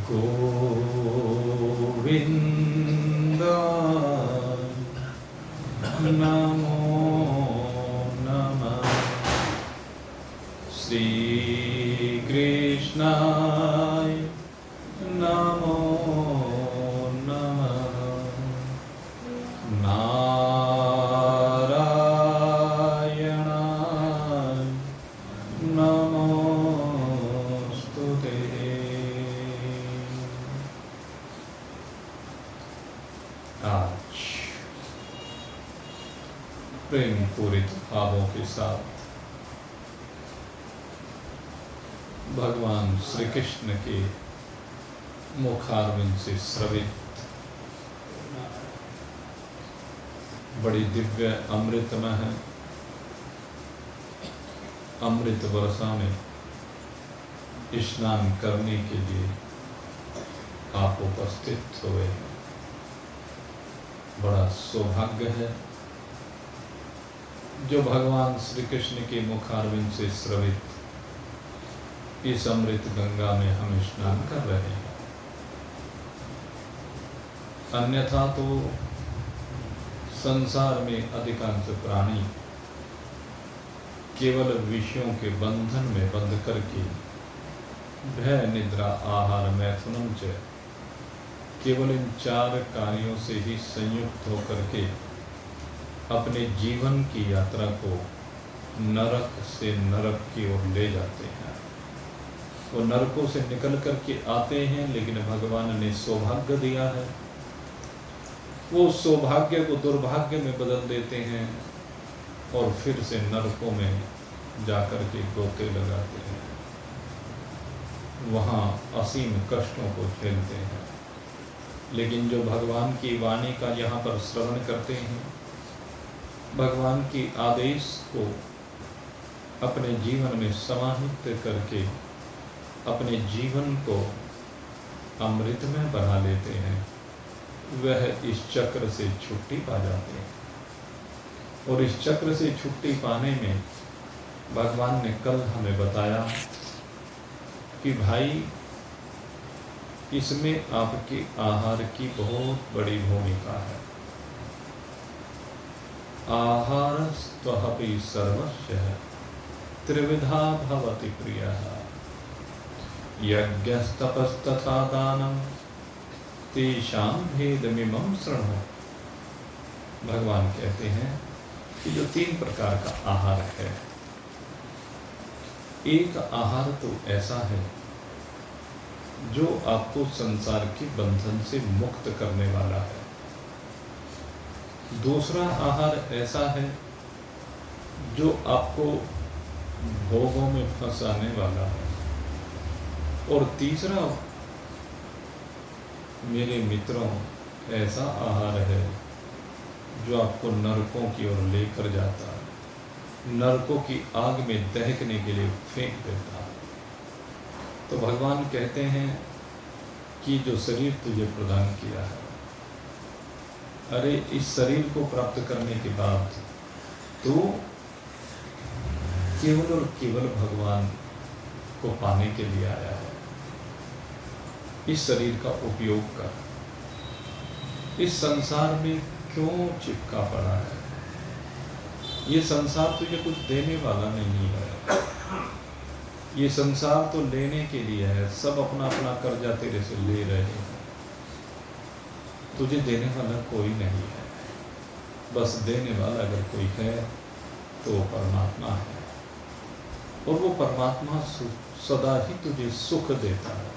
गोविंद नमो नमः। श्री कृष्णाय नमो नमः। नारायणाय नमोस्तुते। आज प्रेम पूरित भावों के साथ भगवान श्री कृष्ण के मुखारविंद से स्रवित बड़ी दिव्य अमृतमय है अमृत वर्षा में स्नान करने के लिए आप उपस्थित हुए। बड़ा सौभाग्य है जो भगवान श्री कृष्ण के मुखारविंद से स्रवित इस अमृत गंगा में हम स्नान कर रहे हैं। अन्यथा तो संसार में अधिकांश प्राणी केवल विषयों के बंधन में बंध करके भय निद्रा आहार मैथुनम च केवल इन 4 कार्यों से ही संयुक्त होकर के अपने जीवन की यात्रा को नरक से नरक की ओर ले जाते हैं। वो नरकों से निकल करके आते हैं, लेकिन भगवान ने सौभाग्य दिया है, वो सौभाग्य को दुर्भाग्य में बदल देते हैं और फिर से नरकों में जाकर के गोते लगाते हैं, वहाँ असीम कष्टों को झेलते हैं। लेकिन जो भगवान की वाणी का यहाँ पर श्रवण करते हैं, भगवान की आदेश को अपने जीवन में समाहित करके अपने जीवन को अमृतमय बना लेते हैं, वह इस चक्र से छुट्टी पा जाते हैं। और इस चक्र से छुट्टी पाने में भगवान ने कल हमें बताया कि भाई इसमें आपके आहार की बहुत बड़ी भूमिका है। आहारस्त्वहपि सर्वस्य त्रिविधा भवति प्रियः यज्ञस्तपस्तथा दानं तेषां भेदमिमं शृणु। भगवान कहते हैं कि जो 3 प्रकार का आहार है, एक आहार तो ऐसा है जो आपको संसार के बंधन से मुक्त करने वाला है। दूसरा आहार ऐसा है जो आपको भोगों में फंसाने वाला है। और तीसरा मेरे मित्रों ऐसा आहार है जो आपको नरकों की ओर लेकर जाता है, नरकों की आग में दहकने के लिए फेंक देता है। तो भगवान कहते हैं कि जो शरीर तुझे प्रदान किया है, अरे इस शरीर को प्राप्त करने के बाद तो केवल और केवल भगवान को पाने के लिए आया है। इस शरीर का उपयोग कर। इस संसार में क्यों चिपका पड़ा है? ये संसार तुझे कुछ देने वाला नहीं है, ये संसार तो लेने के लिए है। सब अपना अपना कर्जा तेरे से ले रहे हैं, तुझे देने वाला कोई नहीं है। बस देने वाला अगर कोई है तो वो परमात्मा है, और वो परमात्मा सदा ही तुझे सुख देता है।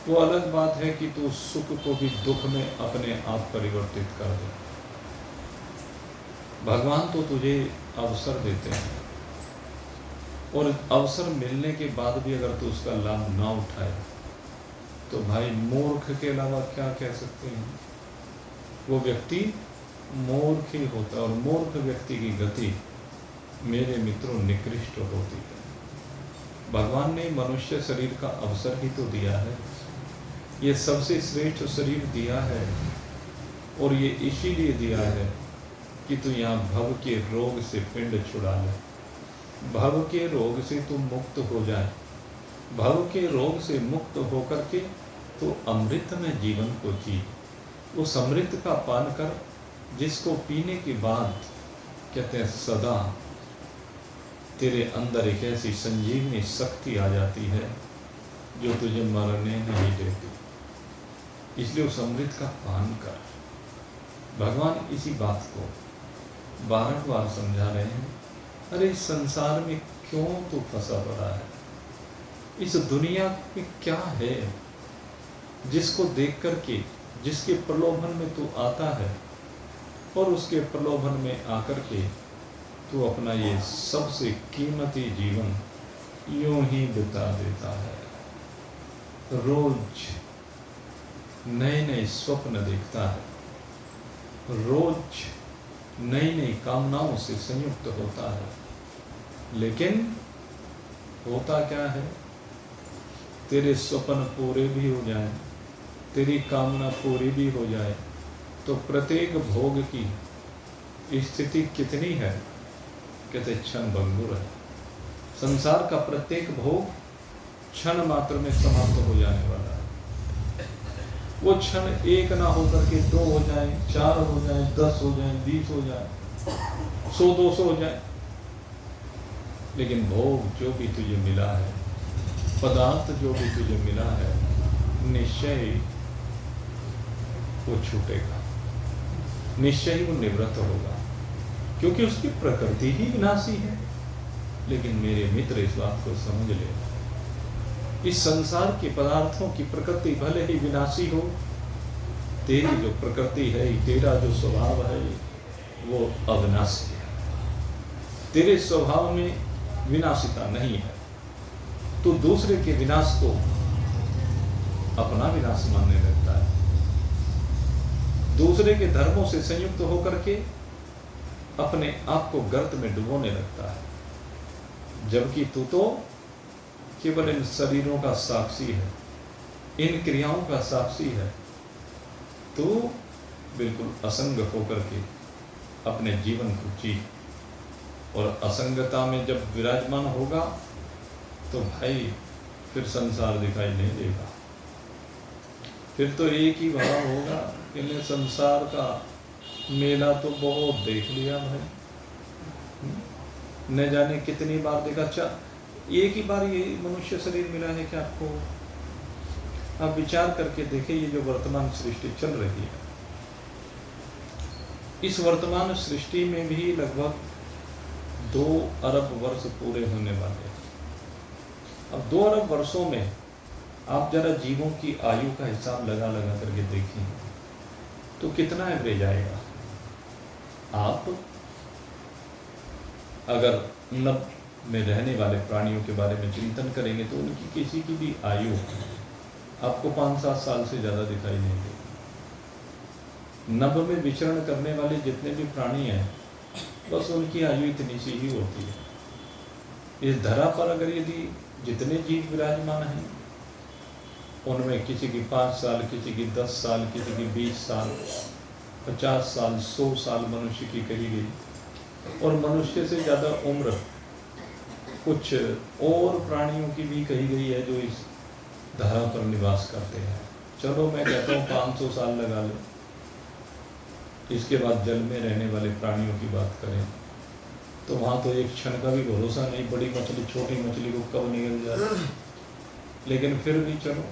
वो अलग बात है कि तू सुख को भी दुख में अपने आप परिवर्तित कर दे। भगवान तो तुझे अवसर देते हैं, और अवसर मिलने के बाद भी अगर तू उसका लाभ ना उठाए तो भाई मूर्ख के अलावा क्या कह सकते हैं? वो व्यक्ति मूर्ख ही होता है, और मूर्ख व्यक्ति की गति मेरे मित्रों निकृष्ट होती है। भगवान ने मनुष्य शरीर का अवसर ही तो दिया है, ये सबसे श्रेष्ठ शरीर दिया है, और ये इसीलिए दिया है कि तू यहाँ भव के रोग से पिंड छुड़ा ले, भव के रोग से तू मुक्त हो जाए। भव के रोग से मुक्त होकर के तो अमृत में जीवन को जी, उस अमृत का पान कर जिसको पीने के बाद कहते हैं सदा तेरे अंदर एक ऐसी संजीवनी शक्ति आ जाती है जो तुझे मरने नहीं देती। इसलिए उस अमृत का पान कर। भगवान इसी बात को बारंबार समझा रहे हैं। अरे इस संसार में क्यों तू फंसा पड़ा है? इस दुनिया में क्या है जिसको देख करके, जिसके प्रलोभन में तू आता है और उसके प्रलोभन में आकर के तू अपना ये सबसे कीमती जीवन यूं ही बिता देता है। रोज नए नए स्वप्न देखता है, रोज नई नई कामनाओं से संयुक्त होता है, लेकिन होता क्या है? तेरे स्वप्न पूरे भी हो जाए, तेरी कामना पूरी भी हो जाए, तो प्रत्येक भोग की स्थिति कितनी है? कहते क्षण भंगुर है। संसार का प्रत्येक भोग क्षण मात्र में समाप्त हो जाने वाला है। वो क्षण एक ना होकर के 2 हो जाए, 4 हो जाए, 10 हो जाए, 20 हो जाए, 100 200 हो जाए, लेकिन भोग जो भी तुझे मिला है, पदार्थ जो भी तुझे मिला है, निश्चय वो छूटेगा, निश्चय ही वो निवृत्त होगा, क्योंकि उसकी प्रकृति ही विनाशी है। लेकिन मेरे मित्र इस बात को समझ ले, इस संसार के पदार्थों की प्रकृति भले ही विनाशी हो, तेरी जो प्रकृति है, तेरा जो स्वभाव है, वो अविनाशी है। तेरे स्वभाव में विनाशिता नहीं है। तो दूसरे के विनाश को अपना विनाश मानने लगता है, दूसरे के धर्मों से संयुक्त होकर के अपने आप को गर्त में डुबोने लगता है, जबकि तू तो केवल इन शरीरों का साक्षी है, इन क्रियाओं का साक्षी है। तू बिल्कुल असंग होकर के अपने जीवन को जी, और असंगता में जब विराजमान होगा तो भाई फिर संसार दिखाई नहीं देगा। फिर तो एक ही भाव होगा, इन्हें संसार का मेला तो बहुत देख लिया भाई, न जाने कितनी बार देखा। अच्छा, एक ही बार ये मनुष्य शरीर मिला है क्या आपको? आप विचार करके देखिए, ये जो वर्तमान सृष्टि चल रही है, इस वर्तमान सृष्टि में भी लगभग 2 अरब वर्ष पूरे होने वाले हैं। अब 2 अरब वर्षों में आप जरा जीवों की आयु का हिसाब लगा लगा करके देखिए तो कितना एवरेज आएगा। आप अगर नभ में रहने वाले प्राणियों के बारे में चिंतन करेंगे तो उनकी किसी की भी आयु आपको 5-7 साल से ज़्यादा दिखाई नहीं देगी। नभ में विचरण करने वाले जितने भी प्राणी हैं, बस उनकी आयु इतनी सी ही होती है। इस धरा पर अगर यदि जितने जीव विराजमान हैं, उनमें किसी की 5 साल, किसी की 10 साल, किसी की 20 साल, 50 साल, 100 साल मनुष्य की कही गई, और मनुष्य से ज़्यादा उम्र कुछ और प्राणियों की भी कही गई है जो इस धरा पर निवास करते हैं। चलो मैं कहता हूँ 500 साल लगा लो। इसके बाद जल में रहने वाले प्राणियों की बात करें तो वहाँ तो एक क्षण का भी भरोसा नहीं, बड़ी मछली छोटी मछली को कब निकल जाए। लेकिन फिर भी चलो,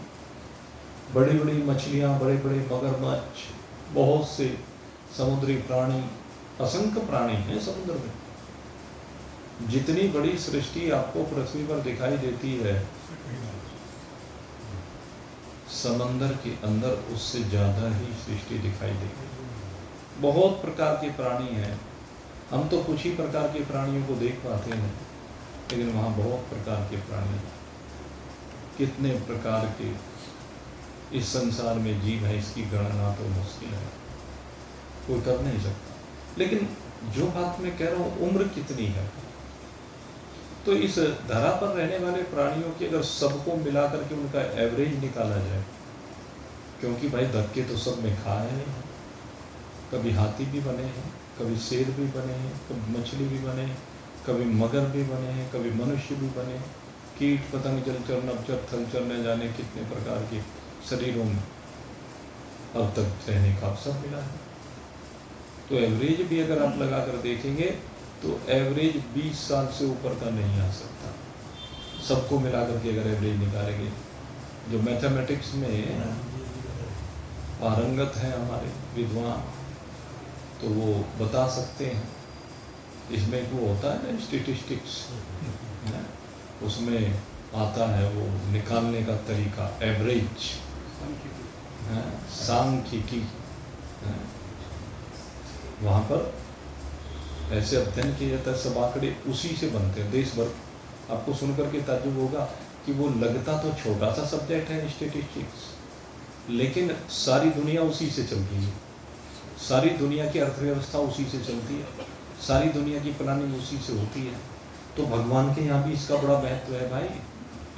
बड़ी बड़ी मछलियाँ, बड़े बड़े मगरमच्छ, बहुत से समुद्री प्राणी, असंख्य प्राणी हैं समुद्र में। जितनी बड़ी सृष्टि आपको पृथ्वी पर दिखाई देती है, समंदर के अंदर उससे ज़्यादा ही सृष्टि दिखाई देगी। बहुत प्रकार के प्राणी हैं, हम तो कुछ ही प्रकार के प्राणियों को देख पाते हैं, लेकिन वहाँ बहुत प्रकार के प्राणी, कितने प्रकार के इस संसार में जीव है, इसकी गणना तो मुश्किल है, कोई कर नहीं सकता। लेकिन जो बात मैं कह रहा हूँ, उम्र कितनी है, तो इस धरा पर रहने वाले प्राणियों की अगर सबको मिला करके उनका एवरेज निकाला जाए, क्योंकि भाई धक्के तो सब में खाए हैं, कभी हाथी भी बने हैं, कभी शेर भी बने हैं, कभी मछली भी बने हैं, कभी मगर भी बने हैं, कभी मनुष्य भी बने हैं, कीट पतंग जलचर नभचर थलचर न जाने कितने प्रकार के शरीरों में अब तक रहने का अवसर मिला है। तो एवरेज भी अगर आप लगा कर देखेंगे तो एवरेज 20 साल से ऊपर का नहीं आ सकता। सबको मिला करके अगर एवरेज निकालेंगे, जो मैथमेटिक्स में पारंगत हैं हमारे विद्वान तो वो बता सकते हैं। इसमें वो होता है ना स्टैटिस्टिक्स, उसमें आता है वो निकालने का तरीका, एवरेज, सांख्यिकी, वहाँ पर ऐसे अध्ययन किया जाता है। सब आंकड़े उसी से बनते हैं देश भर। आपको सुनकर के ताज्जुब होगा कि वो लगता तो छोटा सा सब्जेक्ट है स्टैटिस्टिक्स, लेकिन सारी दुनिया उसी से चलती है। सारी दुनिया की अर्थव्यवस्था उसी से चलती है, सारी दुनिया की प्लानिंग उसी से होती है। तो भगवान के यहाँ भी इसका बड़ा महत्व है भाई।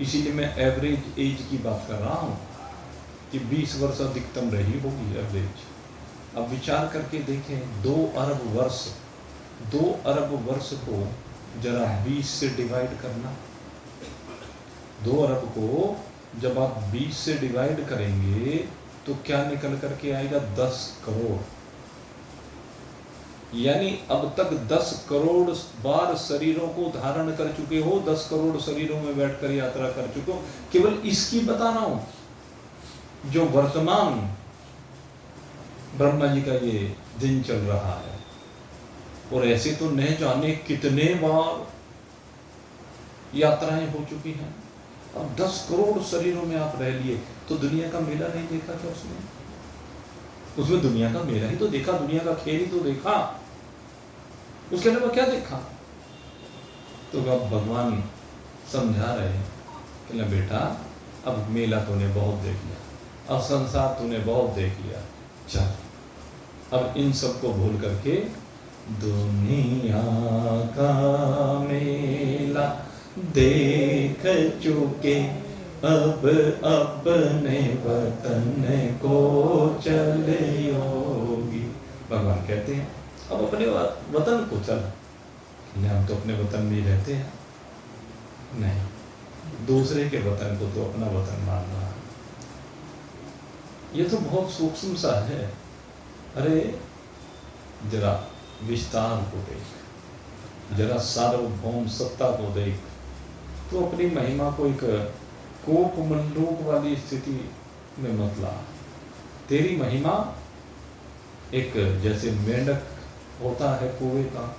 इसीलिए मैं एवरेज एज की बात कर रहा हूँ कि 20 वर्ष अधिकतम रही होगी एवरेज। अब विचार करके देखें, 2 अरब वर्ष को जरा 20 से डिवाइड करना। 2 अरब को जब आप 20 से डिवाइड करेंगे तो क्या निकल करके आएगा? 10 करोड़। यानी अब तक 10 करोड़ बार शरीरों को धारण कर चुके हो, 10 करोड़ शरीरों में बैठकर यात्रा कर चुके हो। केवल इसकी बता रहा हूं जो वर्तमान ब्रह्मा जी का ये दिन चल रहा है। और ऐसे तो न जाने कितने बार यात्राएं हो चुकी हैं। अब 10 करोड़ शरीरों में आप रह लिए तो दुनिया का मेला नहीं देखा क्या उसमें दुनिया का मेला ही तो देखा, दुनिया का खेल ही तो देखा, उसके अलावा क्या देखा? तो अब भगवान समझा रहे हैं कि ना बेटा, अब मेला तूने बहुत देख लिया, अब संसार तूने बहुत देख लिया, चल अब इन सबको भूल करके दुनिया का मेला देख चुके अब अपने वतन को चले योगी। भगवान कहते हैं अब अपने वतन को चल। हम तो अपने वतन में रहते हैं, नहीं, दूसरे के वतन को तो अपना वतन मान रहा है। ये तो बहुत सूक्ष्म सा है। अरे जरा विस्तार को देख, जरा सार्वभौम सत्ता को देख, तो अपनी महिमा को एक कोप मंडूक वाली स्थिति में मत ला। तेरी महिमा एक जैसे मेंढक होता है कुएं का,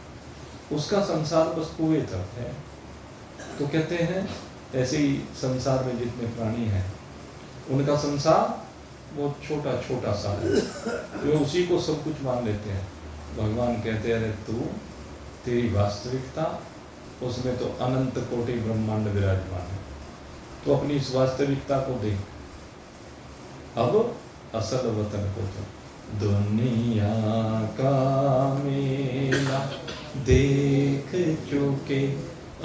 उसका संसार बस कुएं तक है। तो कहते हैं ऐसे ही संसार में जितने प्राणी हैं उनका संसार वो छोटा छोटा सा है, वे उसी को सब कुछ मान लेते हैं। भगवान कहते हैं अरे तू, तेरी वास्तविकता उसमें तो अनंत कोटि ब्रह्मांड विराजमान है। तो अपनी इस वास्तविकता को देख, अब असल वतन को तो दुनिया का मेला देख चुके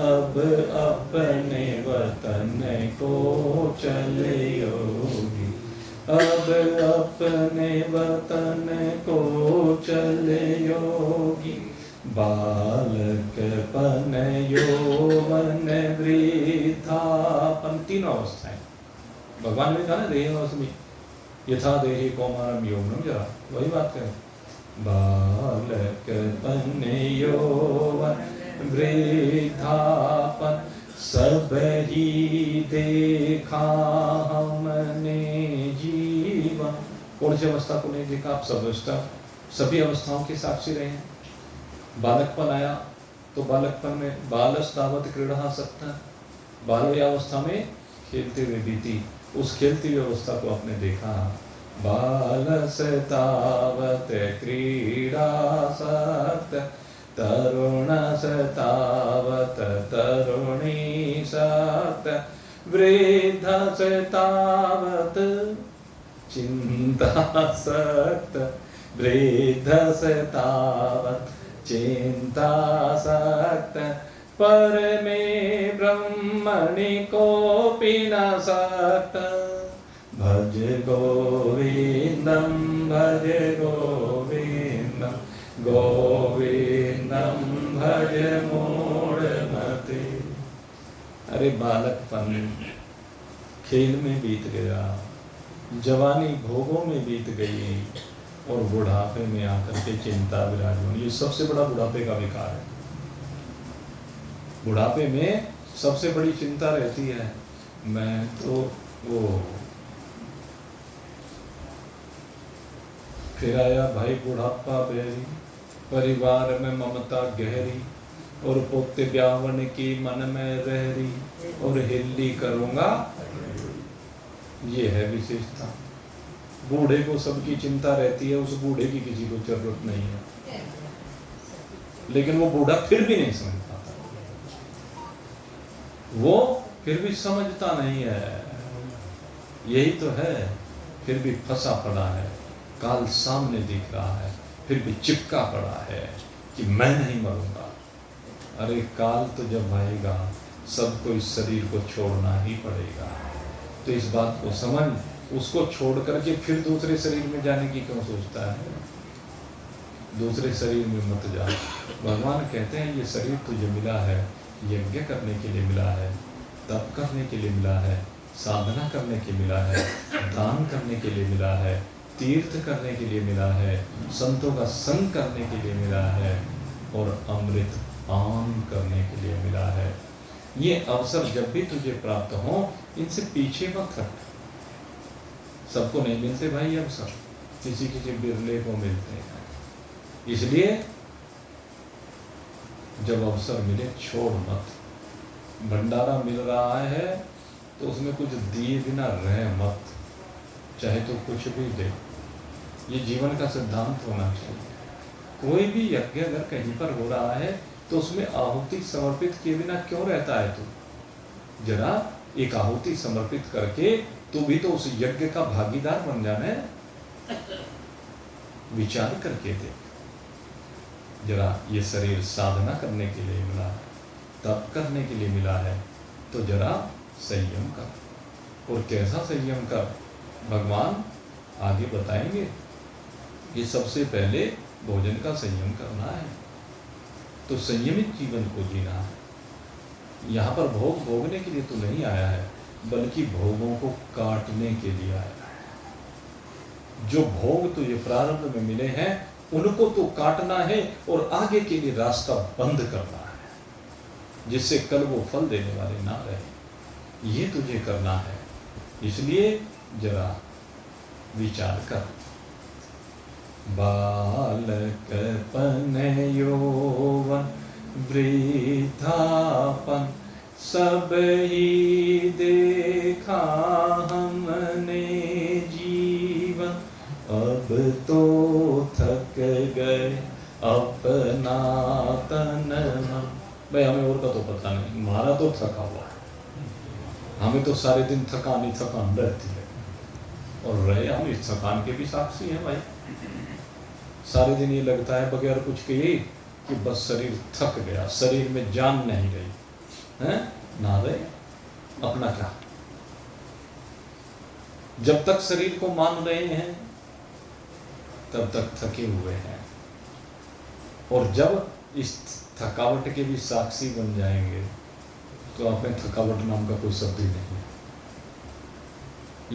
अब अपने वतन को चले योगी, अब अपने वतन को चले योगी। बालकपन यौवन वृद्धापन, तीनों अवस्थाएं भगवान ने कहा ना, देहावस्मि यथा देहि कौमारम यौवनम, जरा वही बात करें। बालकपन यौवन वृद्धापन सब ही देखा हमने जीवन। कौन सी अवस्था को नहीं देखा? आप सब अवस्था, सभी अवस्थाओं के साक्षी रहे हैं। बालकपन आया तो बालकपन में बालस्तावत क्रीड़ा सकता, बाल्यावस्था में खेलते हुए बीती, उस खेलती हुई अवस्था को आपने देखा। बालस्तावत क्रीड़ा सक्त तरुणस्तावत तरुणी सक्त वृद्धस्तावत चिन्तासक्त वृद्धस्तावत चिन्तासक्त परमे ब्रह्मणि कोऽपि न सक्त। भज गोविन्दं भज गोविन्दं गोविन्दं भज मूढ़मते। अरे बालकपन खेल में बीत गया, जवानी भोगों में बीत गई और बुढ़ापे में आकर के चिंता विराजमान। ये सबसे बड़ा बुढ़ापे का विकार है। बुढ़ापे में सबसे बड़ी चिंता रहती है, मैं तो वो फिर आया भाई बुढ़ापा बेरी, परिवार में ममता गहरी, और पोते ब्यावन की मन में रहरी, और हिल्ली करूंगा। ये है विशेषता। बूढ़े को सबकी चिंता रहती है, उस बूढ़े की किसी को जरूरत नहीं है, लेकिन वो बूढ़ा फिर भी नहीं समझ पाता, वो फिर भी समझता नहीं है। यही तो है, फिर भी फंसा पड़ा है, काल सामने दिख रहा है, फिर भी चिपका पड़ा है कि मैं नहीं मरूंगा। अरे काल तो जब आएगा सबको इस शरीर को छोड़ना ही पड़ेगा, तो इस बात को समझ, उसको छोड़ करके फिर दूसरे शरीर में जाने की क्यों सोचता है? दूसरे शरीर में मत जा। भगवान कहते हैं ये शरीर तुझे मिला है यज्ञ करने के लिए मिला है, तप करने के लिए मिला है, साधना करने के लिए मिला है, दान करने के लिए मिला है, तीर्थ करने के लिए मिला है, संतों का संग करने के लिए मिला है, और अमृत पान करने के लिए मिला है। ये अवसर जब भी तुझे प्राप्त हो, इनसे पीछे मत हट। सबको नहीं मिलते भाई अवसर, किसी किसी बिरले को मिलते हैं। इसलिए जब अवसर मिले छोड़ मत। भंडारा मिल रहा है तो उसमें कुछ दिए बिना रह मत, चाहे तो कुछ भी दे। ये जीवन का सिद्धांत होना चाहिए। कोई भी यज्ञ अगर कहीं पर हो रहा है तो उसमें आहुति समर्पित किए बिना क्यों रहता है तू? जरा एक आहुति समर्पित करके तू भी तो उस यज्ञ का भागीदार बन जाना। विचार करके देख, जरा ये शरीर साधना करने के लिए मिला है, तप करने के लिए मिला है, तो जरा संयम कर। और कैसा संयम कर, भगवान आगे बताएंगे। ये सबसे पहले भोजन का संयम करना है, तो संयमित जीवन को जीना है। यहाँ पर भोग भोगने के लिए तो नहीं आया है, बल्कि भोगों को काटने के लिए आया है। जो भोग तुझे प्रारंभ में मिले हैं उनको तो काटना है और आगे के लिए रास्ता बंद करना है, जिससे कल वो फल देने वाले ना रहे। ये तुझे करना है। इसलिए जरा विचार कर। बालकपन यौवन वृद्धापन सब ही देखा हमने जीवन, अब तो थक गए अपना तन मन। भाई हमें और का तो पता नहीं, हमारा तो थका हुआ है। हमें तो सारे दिन थकान ही थकान रहती है, और रहे हम इस थकान के भी साक्षी हैं भाई। सारे दिन ये लगता है बगैर कुछ किए कि बस शरीर थक गया, शरीर में जान नहीं रही है, ना रहे अपना क्या। जब तक शरीर को मान रहे हैं तब तक थके हुए हैं, और जब इस थकावट के भी साक्षी बन जाएंगे तो आप में थकावट नाम का कोई शब्द ही नहीं है।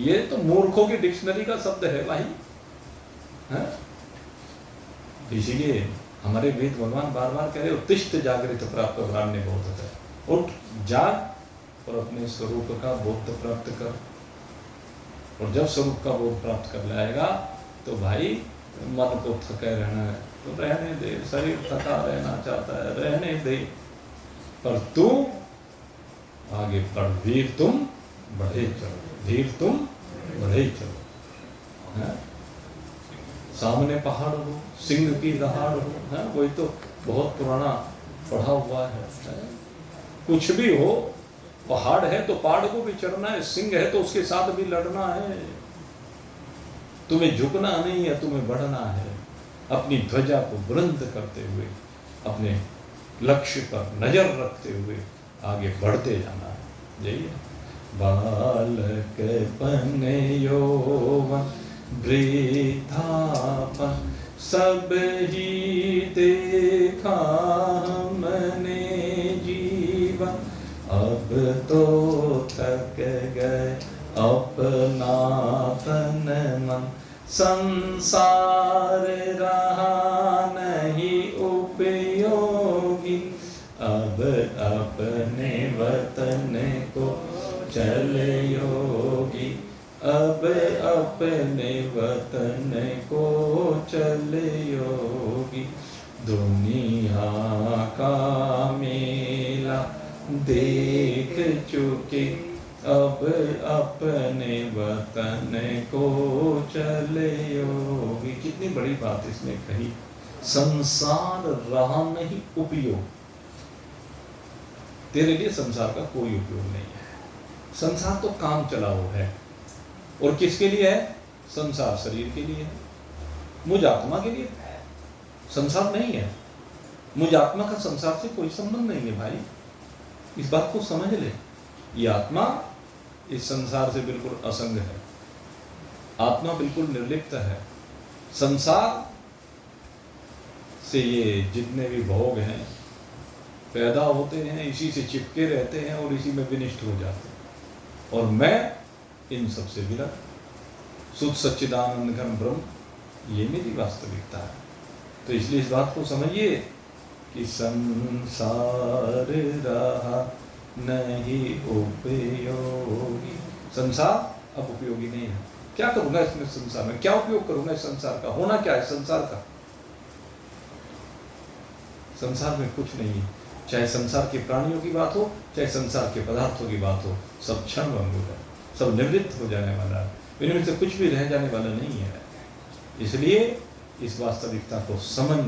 ये तो मूर्खों की डिक्शनरी का शब्द है भाई, है? इसीलिए हमारे वेद भगवान बार बार कह रहे उत्तिष्ठ जागृत प्राप्त ब्राह्मण्य बोध है। उठ जाग और अपने स्वरूप का बोध प्राप्त कर। और जब स्वरूप का बोध प्राप्त कर लाएगा तो भाई मन को थके रहना है तो रहने दे। शरीर थका रहना चाहता है, रहने दे, पर तू आगे बढ़। वीर तुम बढ़े चलो, धीर तुम बढ़े चलो। है? सामने पहाड़ हो, सिंह की दहाड़ हो, है? वही तो बहुत पुराना पढ़ा हुआ है। कुछ भी हो, पहाड़ है तो पहाड़ को भी चढ़ना है, सिंह है तो उसके साथ भी लड़ना है। तुम्हें झुकना नहीं है, तुम्हें बढ़ना है। अपनी ध्वजा को बुलंद करते हुए, अपने लक्ष्य पर नजर रखते हुए आगे बढ़ते जाना है। यही है। बालकपन यौवन वृद्धापन सब ही देखा हमने जीवन, अब तो थक गए अपना तन मन संसार रहा नहीं उपयोगी, अब अपने वतन को चल योगी, अब अपने वतन को चल योगी। दुनिया का मेला देख चुके, अब अपने वतन को चले योगी। कितनी बड़ी बात इसने कही। संसार रहा नहीं उपयोग, तेरे लिए संसार का कोई उपयोग नहीं है। संसार तो काम चलाओ है, और किसके लिए है? संसार शरीर के लिए है, मुझ आत्मा के लिए है, संसार नहीं है। मुझ आत्मा का संसार से कोई संबंध नहीं है भाई, इस बात को समझ ले। ये आत्मा इस संसार से बिल्कुल असंग है, आत्मा बिल्कुल निर्लिप्त है। संसार से ये जितने भी भोग हैं पैदा होते हैं, इसी से चिपके रहते हैं और इसी में विनिष्ट हो जाते हैं। और मैं इन सबसे विलग, शुद्ध सच्चिदानंद घन ब्रह्म, ये मेरी वास्तविकता है। तो इसलिए इस बात को समझिए कि संसार रहा नहीं उपयोगी। संसार अब उपयोगी नहीं है। क्या करूंगा इसमें संसार में, क्या उपयोग करूंगा इस संसार का? होना क्या है संसार का? संसार में कुछ नहीं है। चाहे संसार के प्राणियों की बात हो, चाहे संसार के पदार्थों की बात हो, सब क्षण भंगुर है, सब निवृत्त हो जाने वाला है, इनमें से कुछ भी रह जाने वाला नहीं है। इसलिए इस वास्तविकता को समझ।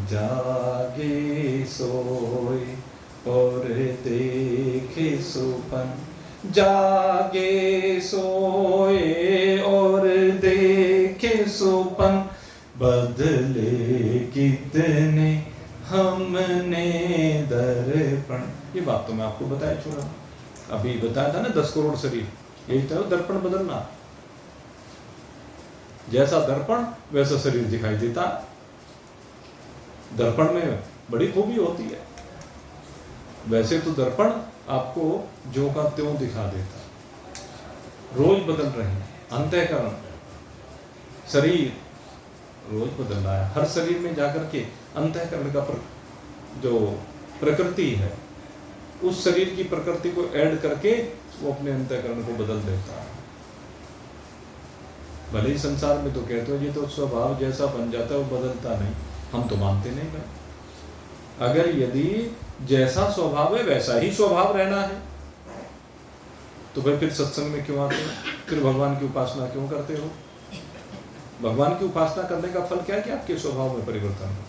जागे सोए और देखे सुपन, जागे सोए और देखे सुपन, बदले कितने हमने दर्पण। ये बात तो मैं आपको बताया छोड़ा, अभी बताया था ना 10 करोड़ शरीर, यही था दर्पण बदलना। जैसा दर्पण वैसा शरीर दिखाई देता। दर्पण में बड़ी खूबी होती है। वैसे तो दर्पण आपको जो का त्यों दिखा देता, रोज बदल रहे हैं। अंतःकरण, शरीर रोज बदल रहा है। हर शरीर में जाकर के अंतःकरण का जो प्रकृति है, उस शरीर की प्रकृति को ऐड करके वो अपने अंतःकरण को बदल देता है। भले ही संसार में तो कहते हो ये तो स्वभाव जैसा बन जाता है वो बदलता नहीं, हम तो मानते नहीं भाई। अगर यदि जैसा स्वभाव है वैसा ही स्वभाव रहना है तो भाई फिर सत्संग में क्यों आते हो? फिर भगवान की उपासना क्यों करते हो? भगवान की उपासना करने का फल क्या है? कि आपके स्वभाव में परिवर्तन हो।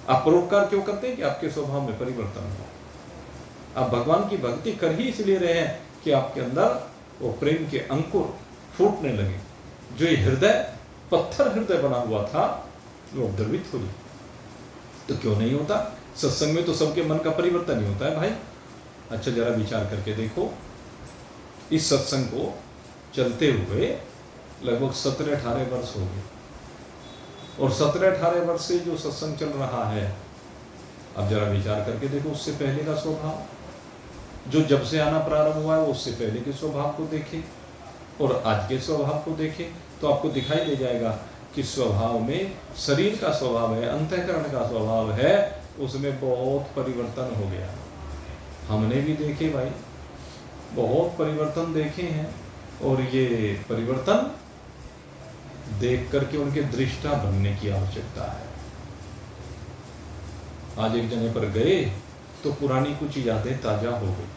आप परोपकार क्यों करते हैं? कि आपके स्वभाव में परिवर्तन हो। आप भगवान की भक्ति कर ही इसलिए रहे हैं कि आपके अंदर वो प्रेम के अंकुर फूटने लगे। जो ये हृदय, पत्थर हृदय बना हुआ था, वो द्रवित हो जाए। तो क्यों नहीं होता? सत्संग में तो सबके मन का परिवर्तन ही होता है भाई। अच्छा जरा विचार करके देखो, इस सत्संग को चलते हुए लगभग 17-18 वर्ष हो गए, और 17-18 वर्ष से जो सत्संग चल रहा है, अब जरा विचार करके देखो उससे पहले का स्वभाव, जो जब से आना प्रारंभ हुआ है उससे पहले के स्वभाव को देखें और आज के स्वभाव को देखें, तो आपको दिखाई दे जाएगा कि स्वभाव में, शरीर का स्वभाव है, अंतःकरण का स्वभाव है, उसमें बहुत परिवर्तन हो गया। हमने भी देखे भाई, बहुत परिवर्तन देखे हैं, और ये परिवर्तन देख करके उनके दृष्टा बनने की आवश्यकता है। आज एक जगह पर गए तो पुरानी कुछ यादें ताजा हो गई।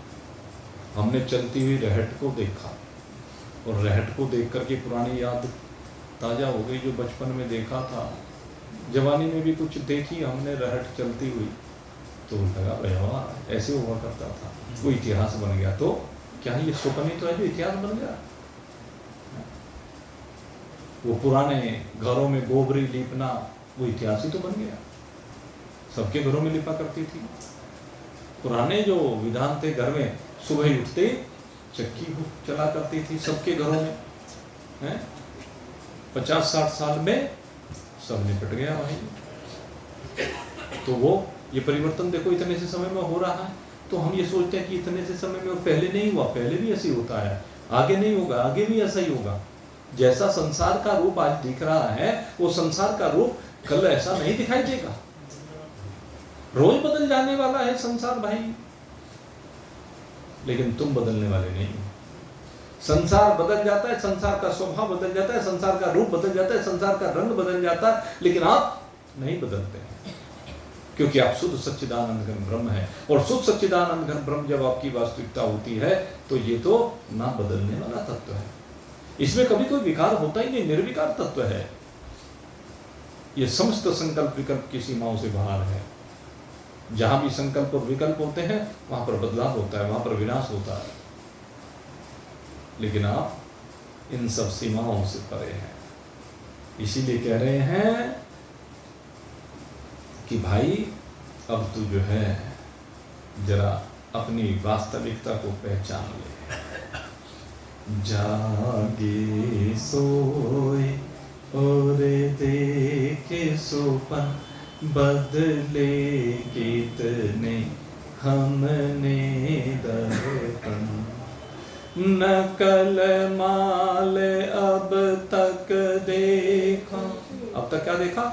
हमने चलती हुई रहट को देखा, और रहट को देख करके पुरानी याद ताजा हो गई, जो बचपन में देखा था। जवानी में भी कुछ देखी हमने रहट चलती हुई, तो लगा भैया ऐसे हुआ करता था, वो इतिहास बन गया। तो क्या ये सुपनी तो है जो इतिहास बन गया? वो पुराने घरों में गोबरी लीपना, वो इतिहास ही तो बन गया। सबके घरों में लिपा करती थी। पुराने जो विधान थे, घर में सुबह उठते चक्की चला करती थी सबके घरों में, हैं? 50-60 साल में सब निपट गया भाई। तो वो ये परिवर्तन देखो इतने से समय में हो रहा है। तो हम ये सोचते हैं कि इतने से समय में, और पहले नहीं हुआ, पहले भी ऐसे ही होता है, आगे नहीं होगा, आगे भी ऐसा ही होगा। जैसा संसार का रूप आज दिख रहा है, वो संसार का रूप कल ऐसा नहीं दिखाई देगा। रोज बदल जाने वाला है संसार भाई, लेकिन तुम बदलने वाले नहीं हो। संसार बदल जाता है, संसार का स्वभाव बदल जाता है, संसार का रूप बदल जाता है, संसार का रंग बदल जाता है, लेकिन आप नहीं बदलते हैं, क्योंकि आप शुद्ध सच्चिदानंद घन ब्रह्म है। और शुद्ध सच्चिदानंद घन ब्रह्म जब आपकी वास्तविकता होती है, तो ये तो ना बदलने वाला तत्व है, इसमें कभी कोई विकार होता ही नहीं, निर्विकार तत्व है। ये समस्त संकल्प विकल्प की सीमाओं से बाहर है। जहां भी संकल्प और विकल्प होते हैं, वहां पर बदलाव होता है, वहां पर विनाश होता है, लेकिन आप इन सब सीमाओं से परे हैं। इसीलिए कह रहे हैं कि भाई अब तू जो है जरा अपनी वास्तविकता को पहचान ले। जागे सोए और देखे सोपन, बदले कितने हमने दर्पण, नकल माल अब तक देखा। अब तक क्या देखा?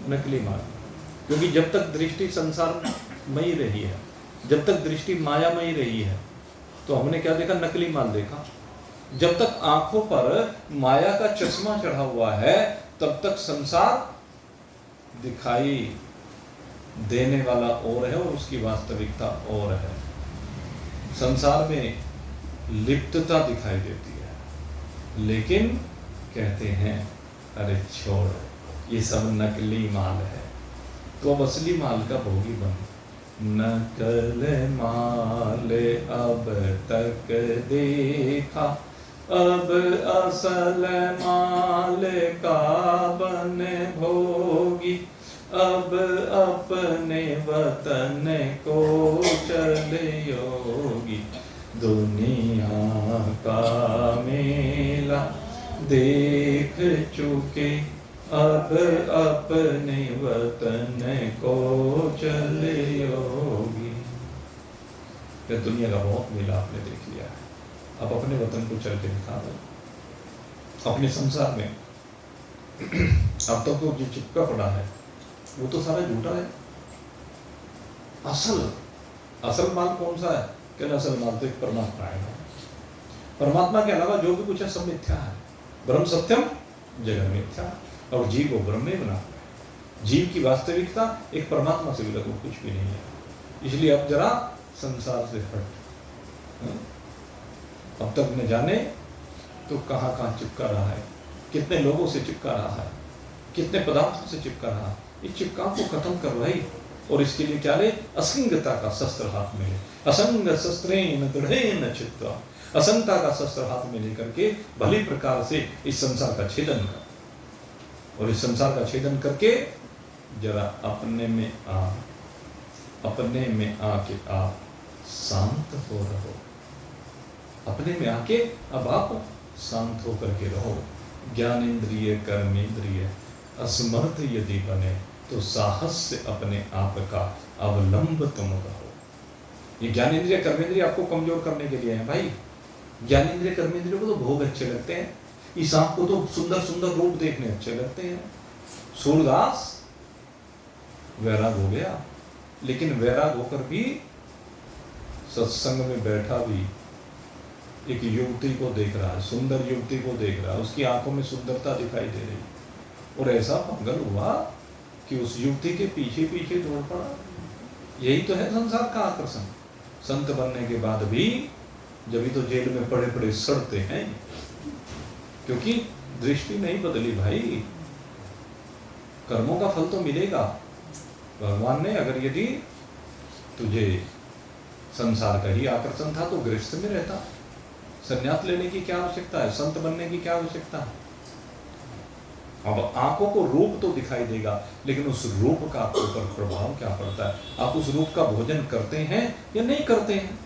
नकली माल। क्योंकि जब तक दृष्टि संसार मई रही है, जब तक दृष्टि मायामयी रही है, तो हमने क्या देखा? नकली माल देखा। जब तक आंखों पर माया का चश्मा चढ़ा हुआ है, तब तक संसार दिखाई देने वाला और है और उसकी वास्तविकता और है। संसार में लिप्तता दिखाई देती है, लेकिन कहते हैं अरे छोड़, ये सब नकली माल है, तो अब असली माल का भोगी बन। नकल माल अब तक देखा, अब असल माल का बन भोगी, अब अपने वतन को चले योगी। दुनिया का मेला देख चुके, अब अपने वतन को चले योगी। ये दुनिया का बहुत मेला आपने देख लिया है, अब अपने वतन को चल के दिखा दो। अपने संसार में अब तक तो जो चिपका पड़ा है वो तो सारा झूठा है। असल माल कौन सा है? क्या असल माल तो एक परमात्मा है। परमात्मा के अलावा जो भी कुछ है सब मिथ्या है। ब्रह्म सत्यम जगत मिथ्या, और जीव को ब्रह्म में बना। जीव की वास्तविकता एक परमात्मा से भी लगभग कुछ भी नहीं है। इसलिए अब जरा संसार से हट। अब तक न जाने तो कहाँ कहाँ चिपका रहा है, कितने लोगों से चिपका रहा है, कितने पदार्थों से चिपका रहा है। इस चिपकाव को खत्म कर भाई, और इसके लिए क्या ले? असंगता का शस्त्र हाथ में ले। असंग शस्त्रेण दृढ़ेन चित्वा, असंगता का शस्त्र हाथ में लेकर के भली प्रकार से इस संसार का छेदन कर, और इस संसार का छेदन करके जरा अपने में आ, अपने में आके आप शांत हो रहो। अपने में आके अब आप शांत होकर के रहो। ज्ञानेन्द्रिय कर्मेंद्रिय असमर्थ यदि बने, तो साहस से अपने आप का अवलंब तुम रहो। ये ज्ञानेन्द्रिय कर्मेंद्रिय आपको कमजोर करने के लिए है भाई। ज्ञानेन्द्रिय कर्मेंद्रिय को तो भोग अच्छे लगते हैं, इस आंख को तो सुंदर सुंदर रूप देखने अच्छे लगते हैं। सूरदास वैराग हो गया, लेकिन वैराग होकर भी सत्संग में बैठा भी एक युवती को देख रहा है, सुंदर युवती को देख रहा है, उसकी आंखों में सुंदरता दिखाई दे रही, और ऐसा पागल हुआ कि उस युवती के पीछे पीछे दौड़ पड़ा। यही तो है संसार का आकर्षण। संत बनने के बाद भी जब ही तो जेल में पड़े पड़े सड़ते हैं, क्योंकि दृष्टि नहीं बदली भाई। कर्मों का फल तो मिलेगा। भगवान ने अगर यदि तुझे संसार का ही आकर्षण था तो गृहस्थ में रहता। संन्यास लेने की क्या आवश्यकता है? संत बनने की क्या आवश्यकता है? अब आंखों को रूप तो दिखाई देगा, लेकिन उस रूप का आपके ऊपर प्रभाव क्या पड़ता है? आप उस रूप का भोजन करते हैं या नहीं करते हैं?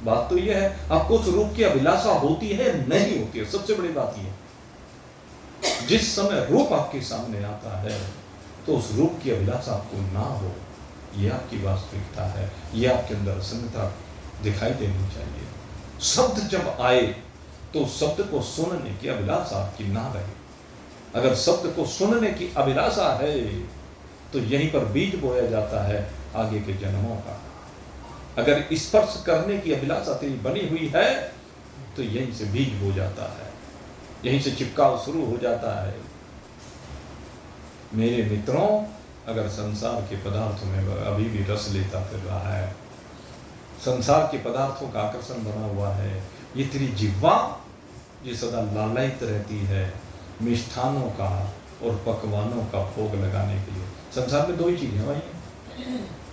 बात तो यह है, आपको उस रूप की अभिलाषा होती है नहीं होती है, सबसे बड़ी बात यह। जिस समय रूप आपके सामने आता है तो उस रूप की अभिलाषा आपको ना हो, यह आपकी वास्तविकता है, यह आपके अंदर असंगता दिखाई देनी चाहिए। शब्द जब आए तो शब्द को सुनने की अभिलाषा आपकी ना रहे। अगर शब्द को सुनने की अभिलाषा है तो यहीं पर बीज बोया जाता है आगे के जन्मों का। अगर स्पर्श करने की अभिलाषा तेरी बनी हुई है तो यहीं से बीज बो जाता है, यहीं से चिपकाव शुरू हो जाता है। मेरे मित्रों, अगर संसार के पदार्थों में अभी भी रस लेता फिर रहा है, संसार के पदार्थों का आकर्षण बना हुआ है, ये तेरी जिह्वा ये सदा लालायित रहती है मिष्ठानों का और पकवानों का भोग लगाने के लिए। संसार में दो ही चीजें भाई,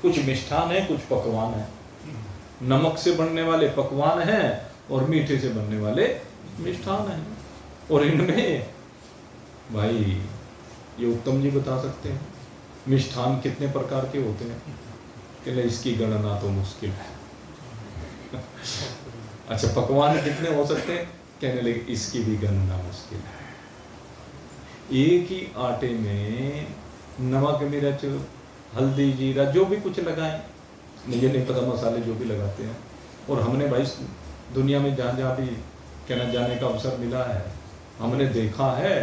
कुछ मिष्ठान है, कुछ पकवान है। नमक से बनने वाले पकवान हैं और मीठे से बनने वाले मिष्ठान हैं। और इनमें भाई ये उत्तम जी बता सकते हैं मिष्ठान कितने प्रकार के होते हैं। कि इसकी गणना तो मुश्किल है। अच्छा, पकवान कितने हो सकते हैं? कहने लगे इसकी भी गणना मुश्किल है। एक ही आटे में नमक, मिर्च, हल्दी, जीरा जो भी कुछ लगाएं, मुझे नहीं पता मसाले जो भी लगाते हैं। और हमने भाई दुनिया में जहाँ जहाँ भी कहना जाने का अवसर मिला है, हमने देखा है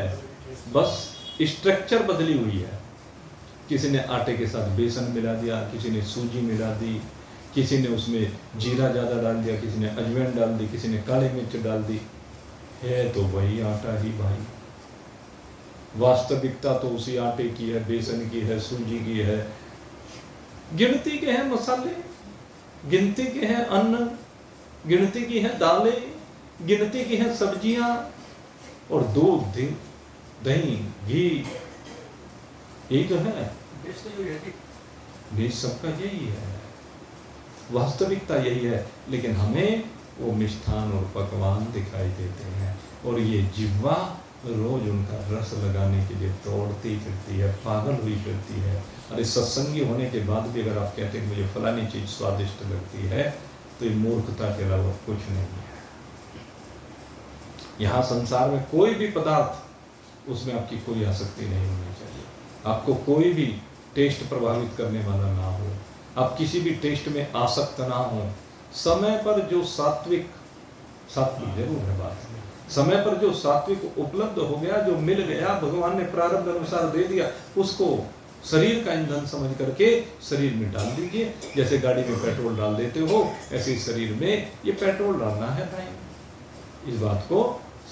बस स्ट्रक्चर बदली हुई है। किसी ने आटे के साथ बेसन मिला दिया, किसी ने सूजी मिला दी, किसी ने उसमें जीरा ज़्यादा डाल दिया, किसी ने अजवाइन डाल दी, किसी ने काली मिर्च डाल दी। है तो वही आटा ही भाई, वास्तविकता तो उसी आटे की है, बेसन की है, सूजी की है। गिनती के हैं मसाले, गिनती के हैं अन्न, गिनती की हैं दालें, गिनती की हैं सब्जियां, और दूध, दही, घी, यही तो है। बेस सबका यही है, वास्तविकता यही है। लेकिन हमें वो मिष्ठान और पकवान दिखाई देते हैं, और ये जिह्वा रोज उनका रस लगाने के लिए दौड़ती फिरती है, पागल हुई फिरती है। अरे सत्संगी होने के बाद भी अगर आप कहते हैं मुझे फलानी चीज स्वादिष्ट लगती है, तो ये मूर्खता के अलावा कुछ नहीं है। यहाँ संसार में कोई भी पदार्थ, उसमें आपकी कोई आसक्ति नहीं होनी चाहिए। आपको कोई भी टेस्ट प्रभावित करने वाला ना हो, आप किसी भी टेस्ट में आसक्त ना हो। समय पर जो सात्विक जरूर है बात, समय पर जो सात्विक उपलब्ध हो गया, जो मिल गया, भगवान ने प्रारब्ध अनुसार दे दिया, उसको शरीर का ईंधन समझ करके शरीर में डाल दीजिए। जैसे गाड़ी में पेट्रोल डाल देते हो, ऐसे शरीर में ये पेट्रोल डालना है भाई। इस बात को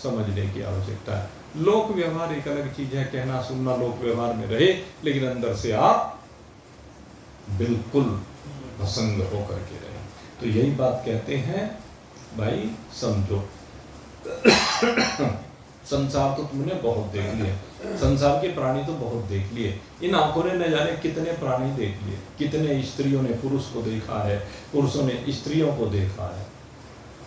समझने की आवश्यकता है। लोक व्यवहार एक अलग चीज है, कहना सुनना लोक व्यवहार में रहे, लेकिन अंदर से आप बिल्कुल भसंग होकर के रहे। तो यही बात कहते हैं भाई, समझो। संसार तो तुमने बहुत देख लिए, संसार के प्राणी तो बहुत देख लिए। इन आंखों ने न जाने कितने प्राणी देख लिए, कितने स्त्रियों ने पुरुष को देखा है, पुरुषों ने स्त्रियों को देखा है,